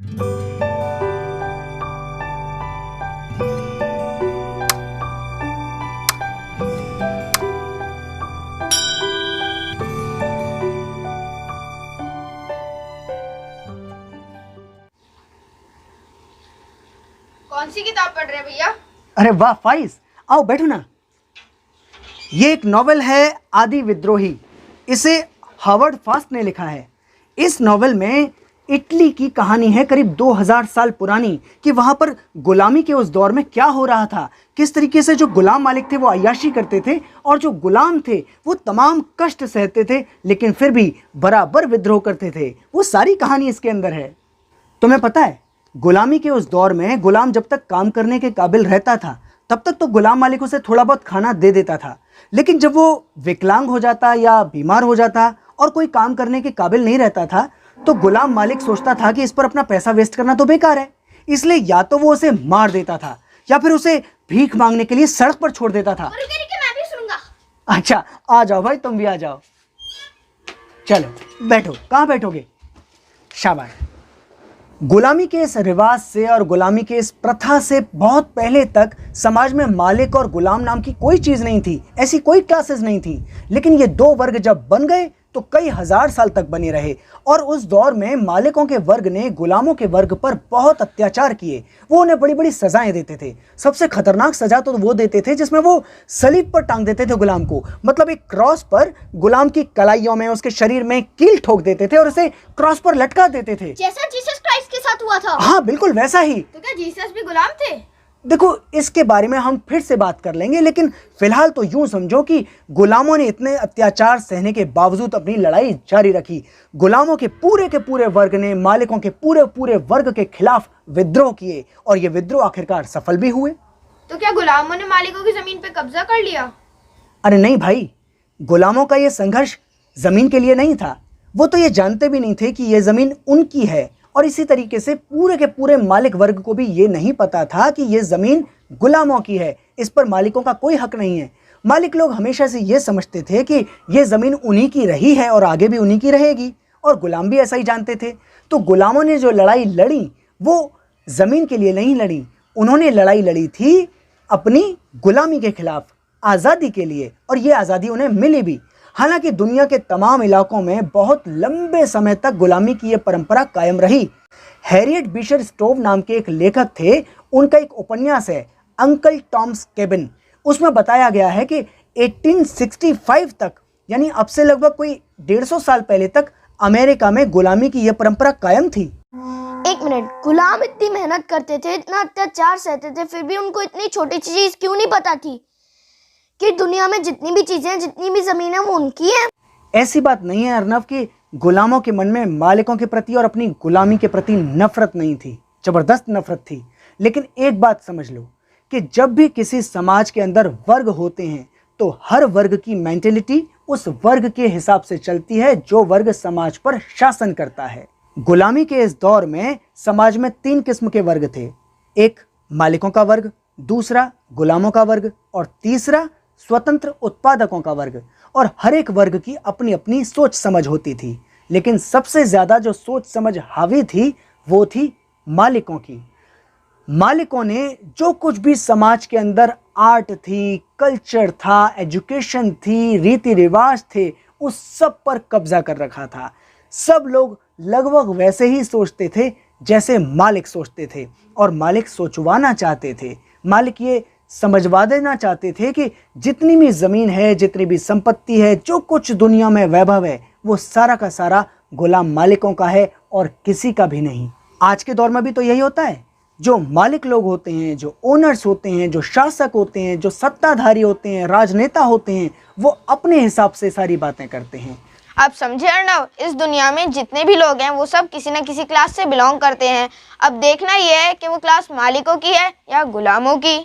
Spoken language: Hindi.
कौन सी किताब पढ़ रहे हैं भैया? अरे वाह फाइज, आओ बैठो ना। ये एक नॉवेल है आदि विद्रोही। इसे हावर्ड फास्ट ने लिखा है। इस नॉवेल में इटली की कहानी है करीब 2000 साल पुरानी, कि वहाँ पर गुलामी के उस दौर में क्या हो रहा था, किस तरीके से जो गुलाम मालिक थे वो अय्याशी करते थे और जो गुलाम थे वो तमाम कष्ट सहते थे, लेकिन फिर भी बराबर विद्रोह करते थे। वो सारी कहानी इसके अंदर है। तुम्हें पता है, गुलामी के उस दौर में गुलाम जब तक काम करने के काबिल रहता था तब तक तो गुलाम मालिक उसे थोड़ा बहुत खाना दे देता था, लेकिन जब वो विकलांग हो जाता या बीमार हो जाता और कोई काम करने के काबिल नहीं रहता था तो गुलाम मालिक सोचता था कि इस पर अपना पैसा वेस्ट करना तो बेकार है, इसलिए या तो वो उसे मार देता था या फिर उसे भीख मांगने के लिए सड़क पर छोड़ देता था। मैं भी सुनूंगा। अच्छा आ जाओ भाई, तुम भी आ जाओ। चलो बैठो। कहाँ बैठोगे? शाबाश। गुलामी के इस रिवाज से और गुलामी के इस प्रथा से बहुत पहले तक समाज में मालिक और गुलाम नाम की कोई चीज़ नहीं थी, ऐसी कोई क्लासेस नहीं थी। लेकिन ये दो वर्ग जब बन गए तो कई हजार साल तक बने रहे, और उस दौर में मालिकों के वर्ग ने गुलामों के वर्ग पर बहुत अत्याचार किए। वो उन्हें बड़ी बड़ी सजाएं देते थे। सबसे खतरनाक सजा तो वो देते थे जिसमें वो सलीब पर टांग देते थे गुलाम को, मतलब एक क्रॉस पर गुलाम की कलाइयों में, उसके शरीर में कील ठोक देते थे और उसे क्रॉस पर लटका देते थे, जैसा जीसस क्राइस्ट के साथ हुआ था। हाँ बिल्कुल वैसा ही। तो क्या जीसस भी गुलाम थे? देखो, इसके बारे में हम फिर से बात कर लेंगे, लेकिन फिलहाल तो यूं समझो कि गुलामों ने इतने अत्याचार सहने के बावजूद अपनी लड़ाई जारी रखी। गुलामों के पूरे वर्ग ने मालिकों के पूरे वर्ग के खिलाफ विद्रोह किए और ये विद्रोह आखिरकार सफल भी हुए। तो क्या गुलामों ने मालिकों की जमीन पे कब्जा कर लिया? अरे नहीं भाई, गुलामों का ये संघर्ष जमीन के लिए नहीं था। वो तो ये जानते भी नहीं थे कि ये जमीन उनकी है, और इसी तरीके से पूरे के पूरे मालिक वर्ग को भी ये नहीं पता था कि ये ज़मीन गुलामों की है, इस पर मालिकों का कोई हक नहीं है। मालिक लोग हमेशा से ये समझते थे कि ये ज़मीन उन्हीं की रही है और आगे भी उन्हीं की रहेगी, और गुलाम भी ऐसा ही जानते थे। तो गुलामों ने जो लड़ाई लड़ी वो ज़मीन के लिए नहीं लड़ी, उन्होंने लड़ाई लड़ी थी अपनी गुलामी के खिलाफ, आज़ादी के लिए, और ये आज़ादी उन्हें मिली भी। हालांकि दुनिया के तमाम इलाकों में बहुत लंबे समय तक गुलामी की यह परंपरा कायम रही। हैरियट बीशर स्टोव नाम के एक लेखक थे, उनका एक उपन्यास है अंकल टॉम्स केबिन। उसमें बताया गया है कि 1865 तक, यानी अब से लगभग कोई 150 साल पहले तक अमेरिका में गुलामी की यह परंपरा कायम थी। एक मिनट, गुलाम इतनी मेहनत करते थे, इतना अत्याचार सहते थे, फिर भी उनको इतनी छोटी चीज क्यों नहीं पता थी कि दुनिया में जितनी भी चीजें, जितनी भी जमीन है वो उनकी है? ऐसी बात नहीं है अर्नव कि गुलामों के मन में मालिकों के प्रति और अपनी गुलामी के प्रति नफरत नहीं थी, जबरदस्त नफरत थी। लेकिन एक बात समझ लो कि जब भी किसी समाज के अंदर वर्ग होते हैं तो हर वर्ग की मेंटेलिटी उस वर्ग के हिसाब से चलती है जो वर्ग समाज पर शासन करता है। गुलामी के इस दौर में समाज में 3 किस्म के वर्ग थे। एक मालिकों का वर्ग, दूसरा गुलामों का वर्ग, और तीसरा स्वतंत्र उत्पादकों का वर्ग। और हर एक वर्ग की अपनी अपनी सोच समझ होती थी, लेकिन सबसे ज्यादा जो सोच समझ हावी थी वो थी मालिकों की। मालिकों ने जो कुछ भी समाज के अंदर आर्ट थी, कल्चर था, एजुकेशन थी, रीति रिवाज थे, उस सब पर कब्जा कर रखा था। सब लोग लगभग वैसे ही सोचते थे जैसे मालिक सोचते थे, और मालिक सोचवाना चाहते थे। मालिक ये समझवा देना चाहते थे कि जितनी भी ज़मीन है, जितनी भी संपत्ति है, जो कुछ दुनिया में वैभव है, वो सारा का सारा गुलाम मालिकों का है और किसी का भी नहीं। आज के दौर में भी तो यही होता है। जो मालिक लोग होते हैं, जो ओनर्स होते हैं, जो शासक होते हैं, जो सत्ताधारी होते हैं, राजनेता होते हैं, वो अपने हिसाब से सारी बातें करते हैं। आप समझे अर्णव, इस दुनिया में जितने भी लोग हैं वो सब किसी न किसी क्लास से बिलोंग करते हैं। अब देखना यह है कि वो क्लास मालिकों की है या गुलामों की।